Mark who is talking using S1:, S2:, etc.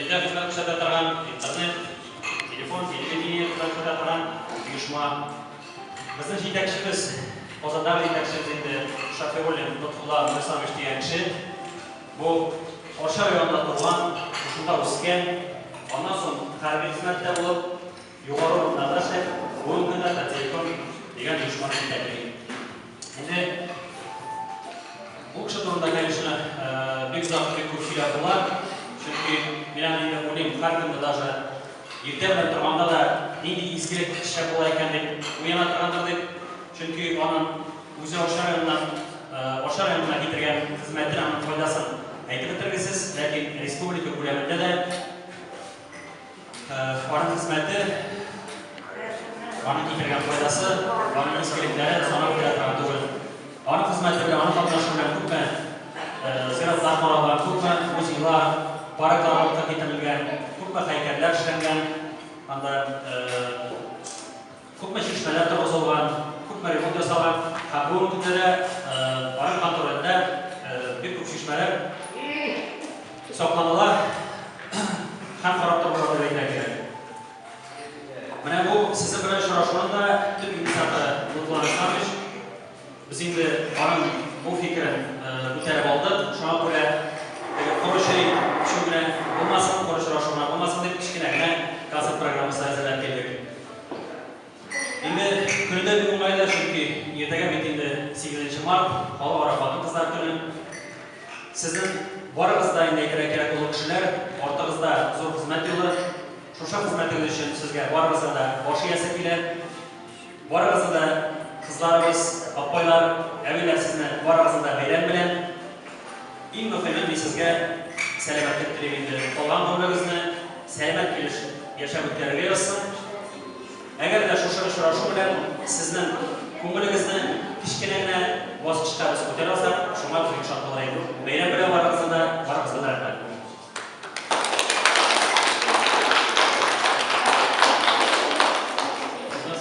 S1: Елде хезмәт күрсәтә торган интернет, телефон, телевидение күрсәтә торган оешма. Безнең җитәкчебез, Казандагы җитәкчебез инде Шафиуллин Лотфулла Мөхәммәдович дигән кеше. Бу Арча районында туган, шунда үскән, аннан соң хәрби хезмәттә булып, югары урыннарда эшләп, бүгенге көндә Тателефон дигән оешманы җитәкли. Инде бу кеше турында, конечно, бик озак бик күп сөйләп була. Чөнки мен инде уйлыйм, һәркемдә даже иртә белән торганда да нинди изгелек эшләп була икән дип уяна торгандыр дип. Чөнки аның үзе Арча районына китергән хезмәтен, аның файдасын әйтеп бетергесез, ләкин республика күләмендә дә аның хезмәте, аның китергән файдасы, аның изгелекләре санап бетә торган түгел. Аның хезмәте белән, аның катнашы белән күпме зиратлар каралган, күпме музейлар, парклар китерелгән, күпме һәйкәлләр эшләнгән, анда күпме чишмәләр торгызылган, күпме ремонт ясалган. Бүгенге көндә аның контролендә бик күп чишмәләр сакланыла һәм карап торулар дип әйтергә кирәк. Менә бу сезнең белән очрашуында төп инициаторы Лотфулла Мөхәммәдович. Biz indi aның bu fikrin күтәреп алдык. Шуңа күрә хороший шуңа булмасын, хороший рашуна булмасын дип кичкенә генә концерт программасы әзерләп килдек. Инде көндә бик уңайлы, чөнки иртәгә бит инде 8 март, халыкара хатын-кызлар көне. Сезнең барыгызда инде кирәк булган кешеләр, артыгызда зур хезмәт юлы. Шушы хезмәтегез өчен сезгә барыгызга да баш иясе килә. Барыгызга да кызларыбыз, апайлар, әбиләр сезне барыгызны да бәйрәм белән. Иң мөһиме сезгә сәламәтлек телим инде. Калган гомерегезне сәламәт килеш яшәп үткәрергә язсын. Әгәр дә шушы очрашу белән сезнең күңелегезне кичкенә генә баскычка без күтәрә алсак, шуңа бик шат булыр идек. Бәйрәм белән барыгызны да рәхмәт.